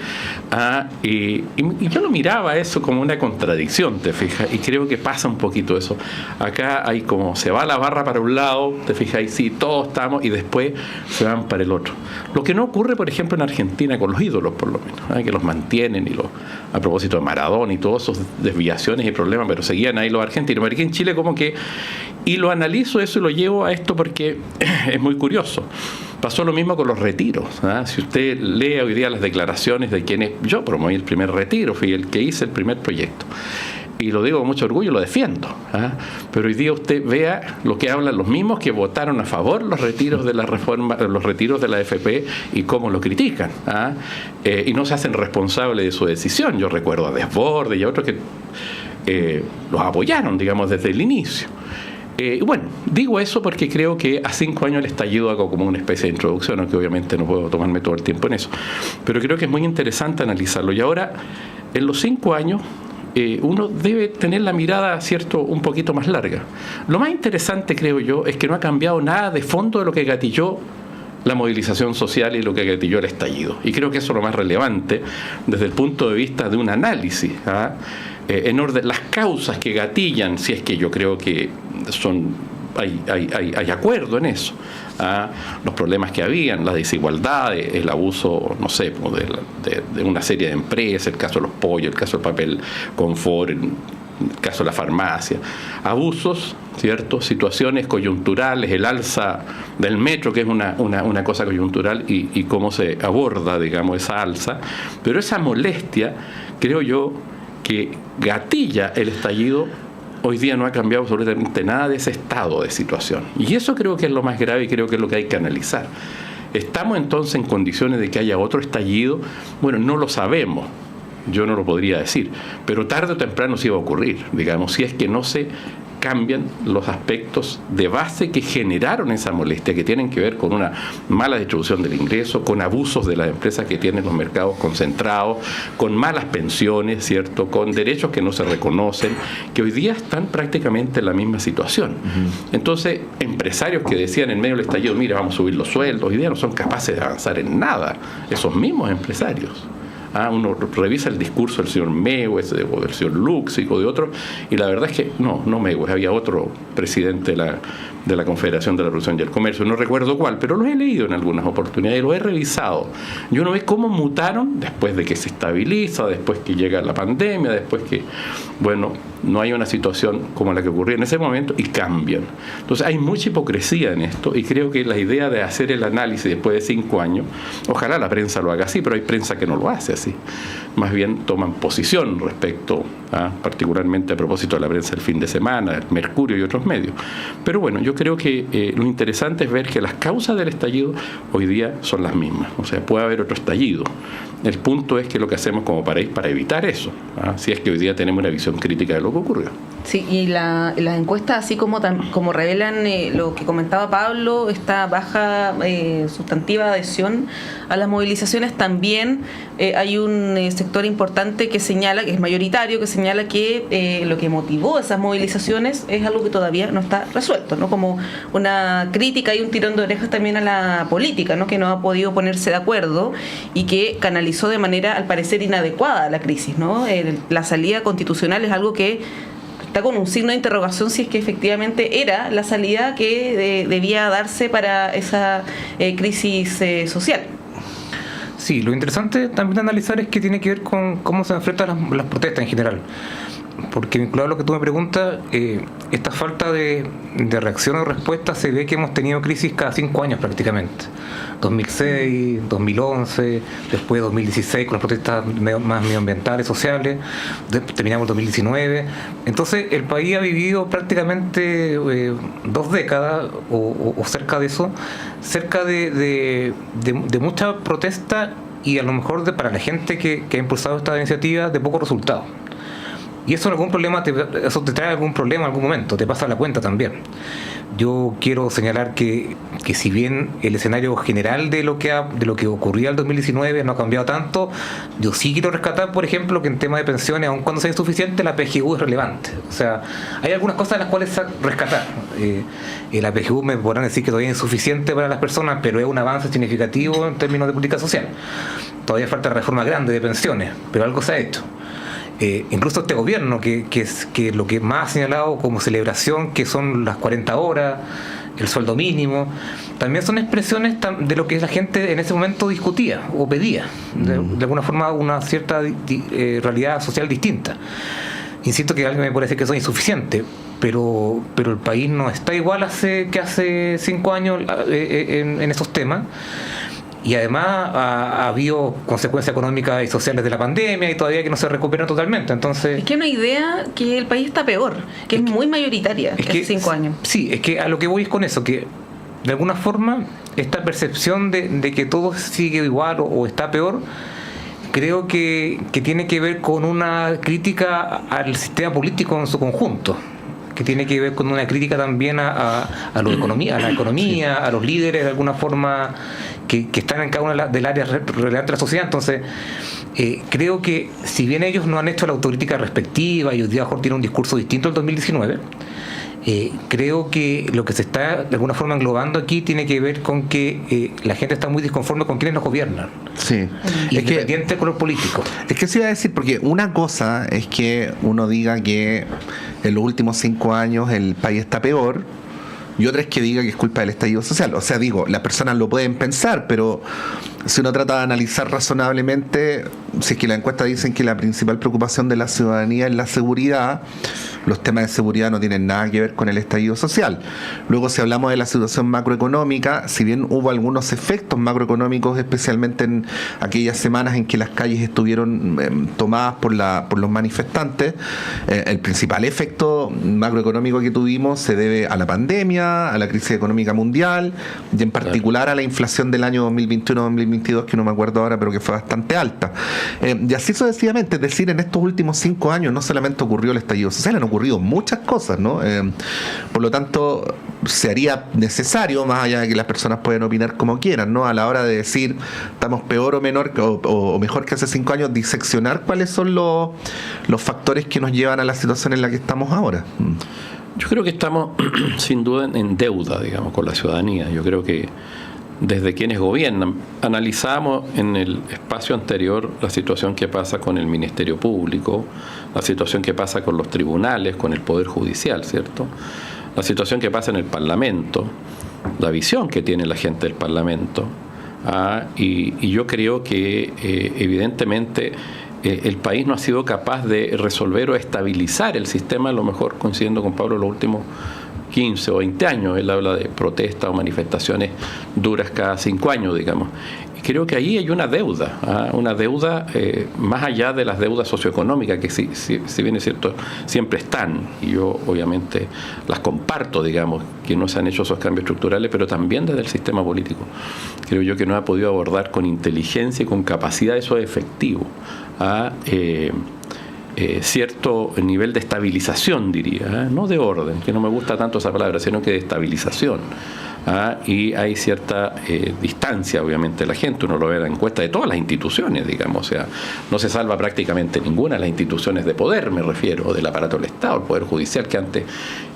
Y yo lo miraba eso como una contradicción, ¿te fijas? Y creo que pasa un poquito eso. Acá hay como se va la barra para un lado, ¿te fijas? Y sí, todos estamos, y después se van para el otro. Lo que no ocurre, por ejemplo, en Argentina con los ídolos, por lo menos, que los mantienen, a propósito de Maradona y todas esas desviaciones y problemas, pero seguían ahí los argentinos. Pero aquí en Chile como que, y lo analizo eso y lo llevo a esto porque es muy curioso. Pasó lo mismo con los retiros. Si usted lee hoy día las declaraciones de quienes, yo promoví el primer retiro, fui el que hice el primer proyecto. y lo digo con mucho orgullo, lo defiendo. Pero hoy día usted vea lo que hablan los mismos que votaron a favor los retiros de la reforma, los retiros de la AFP, y cómo lo critican. Y no se hacen responsables de su decisión. Yo recuerdo a Desbordes y a otros que los apoyaron, digamos, desde el inicio. Bueno, digo eso porque creo que a 5 años el estallido hago como una especie de introducción, aunque obviamente no puedo tomarme todo el tiempo en eso. Pero creo que es muy interesante analizarlo. Y ahora, en los 5 años, uno debe tener la mirada, ¿cierto?, un poquito más larga. Lo más interesante, creo yo, es que no ha cambiado nada de fondo de lo que gatilló la movilización social y lo que gatilló el estallido. Y creo que eso es lo más relevante desde el punto de vista de un análisis, en orden, las causas que gatillan, si es que yo creo que hay acuerdo en eso. Los problemas que habían, las desigualdades, el abuso, no sé, de una serie de empresas, el caso de los pollos, el caso del papel confort, el caso de la farmacia, abusos, ¿cierto? Situaciones coyunturales, el alza del metro, que es una cosa coyuntural, y cómo se aborda, digamos, esa alza. Pero esa molestia, creo yo, que gatilla el estallido, hoy día no ha cambiado absolutamente nada de ese estado de situación. Y eso creo que es lo más grave y creo que es lo que hay que analizar. ¿Estamos entonces en condiciones de que haya otro estallido? Bueno, no lo sabemos, yo no lo podría decir, pero tarde o temprano sí va a ocurrir, digamos, si es que no se cambian los aspectos de base que generaron esa molestia, que tienen que ver con una mala distribución del ingreso, con abusos de las empresas que tienen los mercados concentrados, con malas pensiones, ¿cierto?, con derechos que no se reconocen, que hoy día están prácticamente en la misma situación. Entonces, empresarios que decían en medio del estallido, mira, vamos a subir los sueldos, hoy día no son capaces de avanzar en nada, esos mismos empresarios. Uno revisa el discurso del señor Megues, o del señor Luxic o de otros, y la verdad es que no Megues, había otro presidente de la Confederación de la Producción y el Comercio, no recuerdo cuál, pero los he leído en algunas oportunidades y los he revisado. Y uno ve cómo mutaron después de que se estabiliza, después que llega la pandemia, después que, bueno, no hay una situación como la que ocurría en ese momento, y cambian. Entonces hay mucha hipocresía en esto, y creo que la idea de hacer el análisis después de 5 años, ojalá la prensa lo haga así, pero hay prensa que no lo hace así. Más bien toman posición respecto particularmente a propósito de la prensa del fin de semana, el Mercurio y otros medios. Pero bueno, yo creo que lo interesante es ver que las causas del estallido hoy día son las mismas. O sea, puede haber otro estallido. El punto es que lo que hacemos como país para evitar eso, si es que hoy día tenemos una visión crítica de lo que ocurrió. Sí, y las encuestas, así como revelan lo que comentaba Pablo, esta baja sustantiva adhesión a las movilizaciones, también hay un sector importante que señala, que es mayoritario, que señala que lo que motivó esas movilizaciones es algo que todavía no está resuelto, ¿no? Como una crítica y un tirón de orejas también a la política, ¿no? Que no ha podido ponerse de acuerdo y que canalizó de manera, al parecer, inadecuada la crisis, ¿no? La salida constitucional es algo que está con un signo de interrogación si es que efectivamente era la salida que debía darse para esa crisis social. Sí, lo interesante también de analizar es que tiene que ver con cómo se enfrentan las protestas en general. Porque vinculado a lo que tú me preguntas, esta falta de reacción o respuesta se ve que hemos tenido crisis cada 5 años prácticamente. 2006, 2011, después 2016 con las protestas más medioambientales, sociales, terminamos 2019. Entonces el país ha vivido prácticamente 2 décadas o cerca de eso, cerca de mucha protesta y a lo mejor para la gente que ha impulsado esta iniciativa de poco resultado. Y eso eso te trae algún problema en algún momento, te pasa la cuenta también. Yo quiero señalar que si bien el escenario general de lo que ocurría en el 2019 no ha cambiado tanto, yo sí quiero rescatar, por ejemplo, que en tema de pensiones, aun cuando sea insuficiente, la PGU es relevante. O sea, hay algunas cosas las cuales rescatar. La PGU me podrán decir que todavía es insuficiente para las personas, pero es un avance significativo en términos de política social. Todavía falta reforma grande de pensiones, pero algo se ha hecho. Incluso este gobierno que lo que más ha señalado como celebración, que son las 40 horas, el sueldo mínimo, también son expresiones de lo que la gente en ese momento discutía o pedía, de alguna forma una cierta realidad social distinta. Insisto que alguien me puede decir que son insuficientes, pero el país no está igual que hace 5 años en esos temas. y además ha habido consecuencias económicas y sociales de la pandemia y todavía que no se recuperan totalmente. Entonces, es que hay una idea que el país está peor, que es muy mayoritaria, que hace 5 años. Sí, es que a lo que voy es con eso, que de alguna forma esta percepción de que todo sigue igual o está peor, creo que tiene que ver con una crítica al sistema político en su conjunto, que tiene que ver con una crítica también a la economía, sí, a los líderes de alguna forma que están en cada una del área relevante de la sociedad. Entonces, creo que si bien ellos no han hecho la autocrítica respectiva y hoy día mejor tiene un discurso distinto al 2019, creo que lo que se está de alguna forma englobando aquí tiene que ver con que la gente está muy disconforme con quienes nos gobiernan. Sí. Independiente del color político. Es que se iba a decir, porque una cosa es que uno diga que en los últimos 5 años el país está peor, y otra es que diga que es culpa del estallido social. O sea, digo, las personas lo pueden pensar, pero si uno trata de analizar razonablemente, si es que las encuestas dicen que la principal preocupación de la ciudadanía es la seguridad, los temas de seguridad no tienen nada que ver con el estallido social. Luego, si hablamos de la situación macroeconómica, si bien hubo algunos efectos macroeconómicos, especialmente en aquellas semanas en que las calles estuvieron tomadas por los manifestantes, el principal efecto macroeconómico que tuvimos se debe a la pandemia, a la crisis económica mundial y en particular a la inflación del año 2021-2022, que no me acuerdo ahora, pero que fue bastante alta. Y así sucesivamente, es decir, en estos últimos 5 años no solamente ocurrió el estallido social, han ocurrido muchas cosas, ¿no? Por lo tanto, se haría necesario, más allá de que las personas pueden opinar como quieran, ¿no? A la hora de decir estamos peor o menor o mejor que hace 5 años, diseccionar cuáles son los factores que nos llevan a la situación en la que estamos ahora. Yo creo que estamos sin duda en deuda, digamos, con la ciudadanía. Yo creo que desde quienes gobiernan, analizamos en el espacio anterior la situación que pasa con el Ministerio Público, la situación que pasa con los tribunales, con el Poder Judicial, ¿cierto? La situación que pasa en el Parlamento, la visión que tiene la gente del Parlamento, y yo creo que evidentemente el país no ha sido capaz de resolver o estabilizar el sistema, a lo mejor coincidiendo con Pablo los últimos 15 o 20 años. Él habla de protestas o manifestaciones duras cada 5 años, digamos. Y creo que ahí hay una deuda, más allá de las deudas socioeconómicas, que si bien es cierto, siempre están, y yo obviamente las comparto, digamos, que no se han hecho esos cambios estructurales, pero también desde el sistema político. Creo yo que no ha podido abordar con inteligencia y con capacidad eso efectivo cierto nivel de estabilización, diría, no de orden, que no me gusta tanto esa palabra, sino que de estabilización. Y hay cierta distancia, obviamente, de la gente. Uno lo ve en la encuesta de todas las instituciones, digamos, o sea, no se salva prácticamente ninguna de las instituciones de poder, me refiero, del aparato del Estado, el Poder Judicial, que antes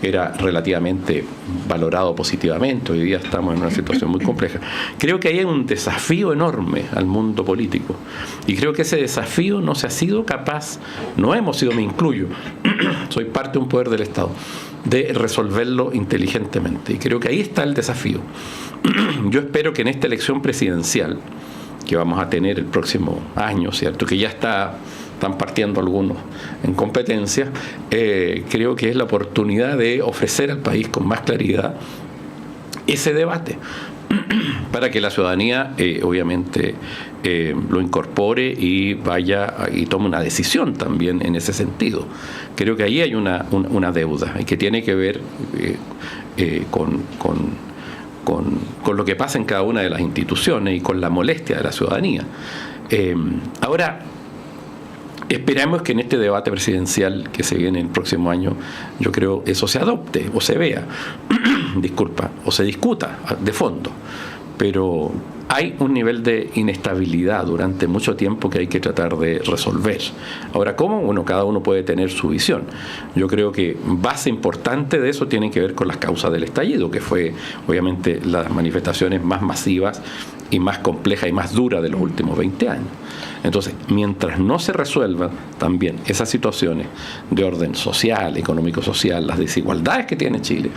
era relativamente valorado positivamente. Hoy día estamos en una situación muy compleja. Creo que hay un desafío enorme al mundo político, y creo que ese desafío no se ha sido capaz, no hemos sido, me incluyo, soy parte de un poder del Estado, de resolverlo inteligentemente. Y creo que ahí está el desafío. Yo espero que en esta elección presidencial que vamos a tener el próximo año, ¿cierto?, que ya están partiendo algunos en competencia, creo que es la oportunidad de ofrecer al país con más claridad ese debate, para que la ciudadanía obviamente lo incorpore y vaya y tome una decisión también en ese sentido. Creo que ahí hay una deuda y que tiene que ver con lo que pasa en cada una de las instituciones y con la molestia de la ciudadanía. Ahora, esperamos que en este debate presidencial que se viene el próximo año, yo creo eso se adopte o se vea, o se discuta de fondo. Pero hay un nivel de inestabilidad durante mucho tiempo que hay que tratar de resolver. Ahora, ¿cómo? Bueno, cada uno puede tener su visión. Yo creo que base importante de eso tiene que ver con las causas del estallido, que fue obviamente las manifestaciones más masivas y más complejas y más duras de los últimos 20 años. Entonces, mientras no se resuelvan también esas situaciones de orden social, económico-social, las desigualdades que tiene Chile,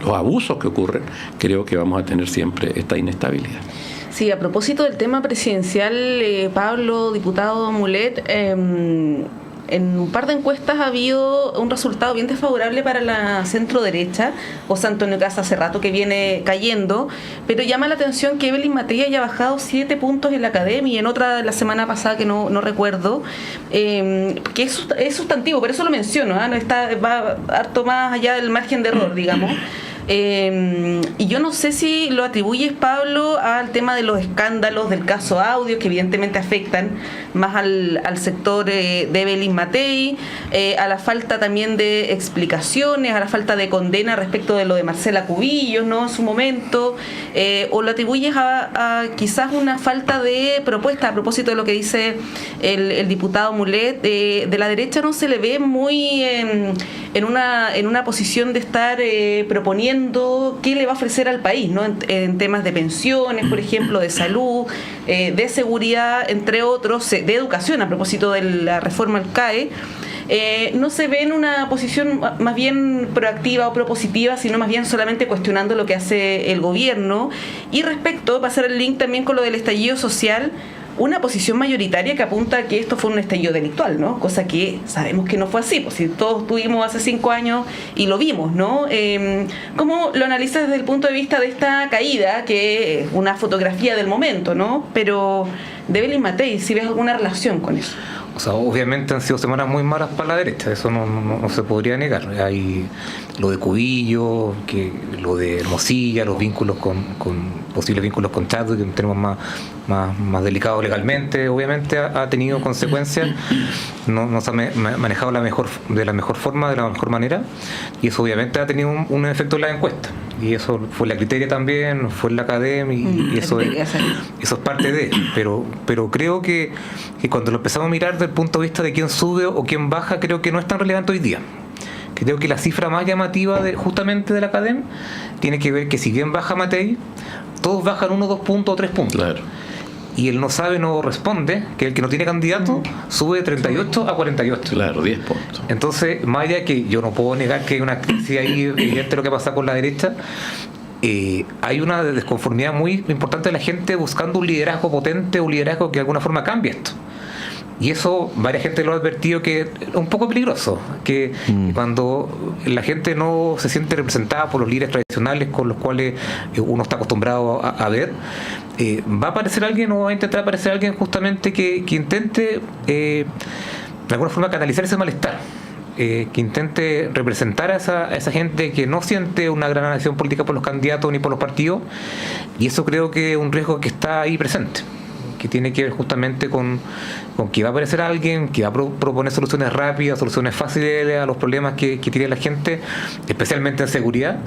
los abusos que ocurren, creo que vamos a tener siempre esta inestabilidad. Sí, a propósito del tema presidencial, Pablo, diputado Mulet, en un par de encuestas ha habido un resultado bien desfavorable para la centro derecha. José Antonio Cast hace rato que viene cayendo, pero llama la atención que Evelyn Matei haya bajado 7 puntos en la Academia y en otra la semana pasada que no recuerdo, que es sustantivo, por eso lo menciono, no va harto más allá del margen de error, digamos. Y yo no sé si lo atribuyes, Pablo, al tema de los escándalos del caso Audio, que evidentemente afectan más al sector de Evelyn Matei, a la falta también de explicaciones, a la falta de condena respecto de lo de Marcela Cubillos, ¿no?, en su momento, o lo atribuyes a quizás una falta de propuesta. A propósito de lo que dice el diputado Mulet, de la derecha no se le ve muy en una posición de estar proponiendo qué le va a ofrecer al país, ¿no?, en temas de pensiones, por ejemplo, de salud, de seguridad, entre otros, de educación, a propósito de la reforma al CAE. No se ve en una posición más bien proactiva o propositiva, sino más bien solamente cuestionando lo que hace el gobierno. Y respecto, pasar el link también con lo del estallido social, una posición mayoritaria que apunta a que esto fue un estallido delictual, ¿no? Cosa que sabemos que no fue así, pues si todos estuvimos hace 5 años y lo vimos, ¿no? ¿Cómo lo analizas desde el punto de vista de esta caída, que es una fotografía del momento, ¿no? Pero de Evelyn Matei, si ves alguna relación con eso. O sea, obviamente han sido semanas muy malas para la derecha, eso no se podría negar. Hay lo de Cubillo, lo de Hermosilla, los vínculos con posibles vínculos con Chadwick, que tenemos más delicados legalmente, obviamente ha tenido consecuencias, no se ha manejado de la mejor forma, de la mejor manera, y eso obviamente ha tenido un efecto en la encuesta. Y eso fue la Criteria también, fue en la Academia, y eso es parte de, pero creo que cuando lo empezamos a mirar desde el punto de vista de quién sube o quién baja, creo que no es tan relevante hoy día. Creo que la cifra más llamativa justamente de la Academia tiene que ver que si bien baja Matei, todos bajan 1, 2 puntos o 3 puntos. Claro. Y el no sabe, no responde, que el que no tiene candidato sube de 38 a 48. Claro, 10 puntos. Entonces, más allá que yo no puedo negar que hay una crisis ahí evidente lo que pasa con la derecha, hay una desconformidad muy importante de la gente buscando un liderazgo potente, un liderazgo que de alguna forma cambie esto. Y eso, varias gente lo ha advertido que es un poco peligroso, que cuando la gente no se siente representada por los líderes tradicionales con los cuales uno está acostumbrado a ver, va a aparecer alguien o va a intentar aparecer alguien justamente que intente de alguna forma canalizar ese malestar, que intente representar a esa gente que no siente una gran acción política por los candidatos ni por los partidos, y eso creo que es un riesgo que está ahí presente, que tiene que ver justamente con que va a aparecer alguien que va a proponer soluciones rápidas, soluciones fáciles a los problemas que tiene la gente, especialmente en seguridad,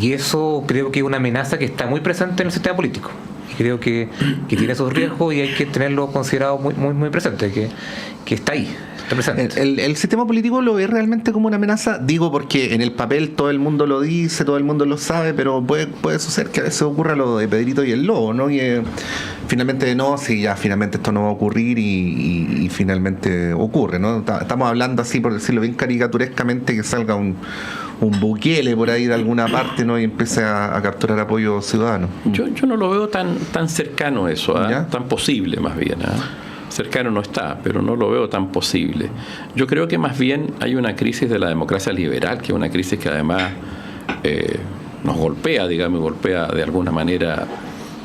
y eso creo que es una amenaza que está muy presente en el sistema político. Y creo que tiene esos riesgos y hay que tenerlo considerado muy, muy, muy presente, que está ahí. El sistema político lo ve realmente como una amenaza, digo porque en el papel todo el mundo lo dice, todo el mundo lo sabe, pero puede suceder que a veces ocurra lo de Pedrito y el Lobo, ¿no? Y finalmente finalmente esto no va a ocurrir y finalmente ocurre, ¿no? Estamos hablando así, por decirlo bien caricaturescamente, que salga un Bukele por ahí de alguna parte, ¿no?, y empiece a capturar apoyo ciudadano. Yo no lo veo tan cercano eso, tan posible más bien, cercano no está, pero no lo veo tan posible. Yo creo que más bien hay una crisis de la democracia liberal, que es una crisis que además nos golpea de alguna manera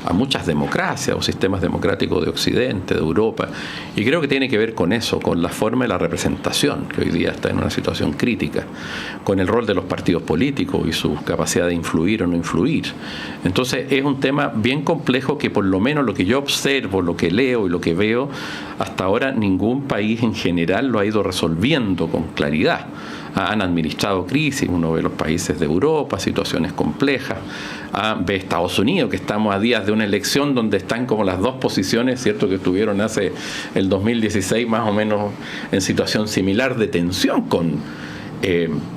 a muchas democracias o sistemas democráticos de Occidente, de Europa, y creo que tiene que ver con eso, con la forma de la representación, que hoy día está en una situación crítica, con el rol de los partidos políticos y su capacidad de influir o no influir. Entonces es un tema bien complejo que, por lo menos lo que yo observo, lo que leo y lo que veo, hasta ahora ningún país en general lo ha ido resolviendo con claridad. Han administrado crisis, uno ve los países de Europa, situaciones complejas, ve Estados Unidos, que estamos a días de una elección donde están como las dos posiciones, cierto, que estuvieron hace el 2016 más o menos en situación similar de tensión con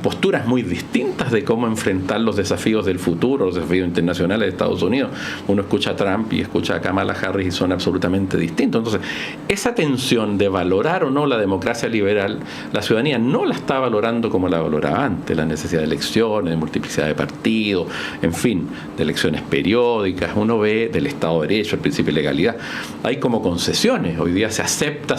posturas muy distintas de cómo enfrentar los desafíos del futuro, los desafíos internacionales de Estados Unidos. Uno escucha a Trump y escucha a Kamala Harris y son absolutamente distintos. Entonces, esa tensión de valorar o no la democracia liberal, la ciudadanía no la está valorando como la valoraba antes, la necesidad de elecciones, de multiplicidad de partidos, en fin, de elecciones periódicas. Uno ve del Estado de Derecho, el principio de legalidad. Hay como concesiones. Hoy día se acepta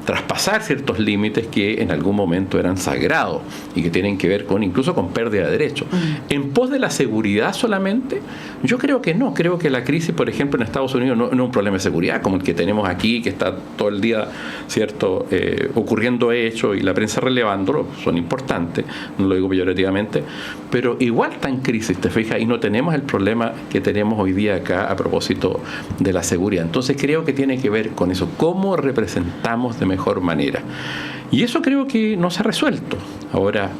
traspasar ciertos límites que en algún momento eran sagrados y que tienen que ver incluso con pérdida de derechos. En pos de la seguridad solamente, yo creo que no. Creo que la crisis, por ejemplo, en Estados Unidos no es un problema de seguridad como el que tenemos aquí, que está todo el día, ¿cierto?, ocurriendo hechos y la prensa relevándolo, son importantes, no lo digo peyorativamente, pero igual está en crisis, te fijas, y no tenemos el problema que tenemos hoy día acá a propósito de la seguridad. Entonces creo que tiene que ver con eso, cómo representamos de mejor manera. Y eso creo que no se ha resuelto. Ahora,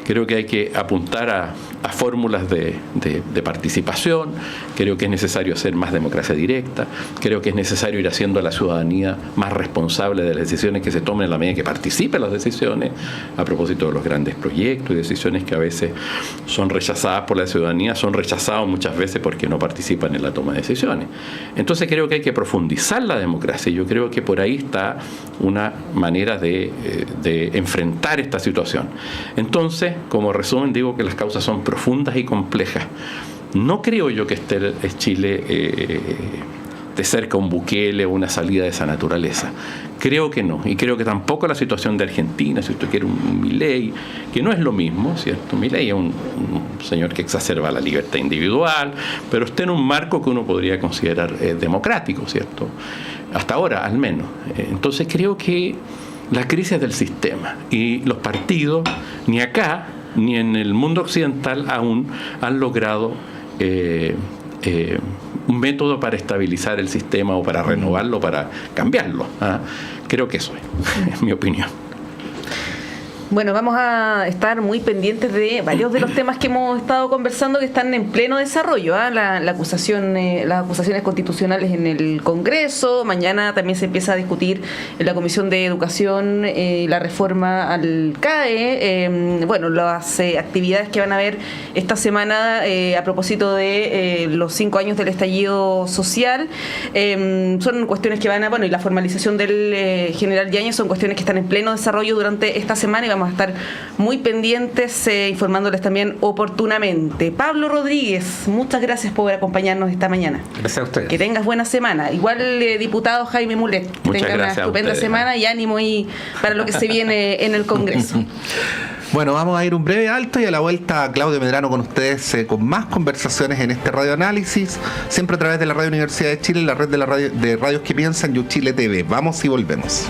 creo que hay que apuntar a fórmulas de participación. Creo que es necesario hacer más democracia directa. Creo que es necesario ir haciendo a la ciudadanía más responsable de las decisiones que se tomen en la medida que participe en las decisiones, a propósito de los grandes proyectos y decisiones que a veces son rechazadas por la ciudadanía, son rechazados muchas veces porque no participan en la toma de decisiones. Entonces creo que hay que profundizar la democracia. Yo creo que por ahí está una manera de enfrentar esta situación. Entonces, como resumen, digo que las causas son profundas y complejas. No creo yo que esté Chile de cerca un Bukele o una salida de esa naturaleza. Creo que no. Y creo que tampoco la situación de Argentina, si usted quiere un Milei, que no es lo mismo, ¿cierto? Milei es un señor que exacerba la libertad individual, pero está en un marco que uno podría considerar democrático, ¿cierto? Hasta ahora, al menos. Entonces creo que la crisis del sistema y los partidos, ni acá ni en el mundo occidental aún han logrado un método para estabilizar el sistema o para renovarlo, para cambiarlo. Creo que eso es mi opinión. Bueno, vamos a estar muy pendientes de varios de los temas que hemos estado conversando que están en pleno desarrollo. Las acusaciones constitucionales en el Congreso. Mañana también se empieza a discutir en la Comisión de Educación la reforma al CAE. Las actividades que van a haber esta semana a propósito de los 5 años del estallido social. Son cuestiones que van a... y la formalización del general Yáñez son cuestiones que están en pleno desarrollo durante esta semana y vamos a estar muy pendientes, informándoles también oportunamente. Pablo Rodríguez, muchas gracias por acompañarnos esta mañana. Gracias a ustedes. Que tengas buena semana. Igual, diputado Jaime Mulet, que tenga una estupenda semana y ánimo y para lo que se viene en el Congreso. Bueno, vamos a ir un breve alto y a la vuelta Claudio Medrano con ustedes con más conversaciones en este radioanálisis, siempre a través de la Radio Universidad de Chile, la red de radios que piensan, YouChile TV. Vamos y volvemos.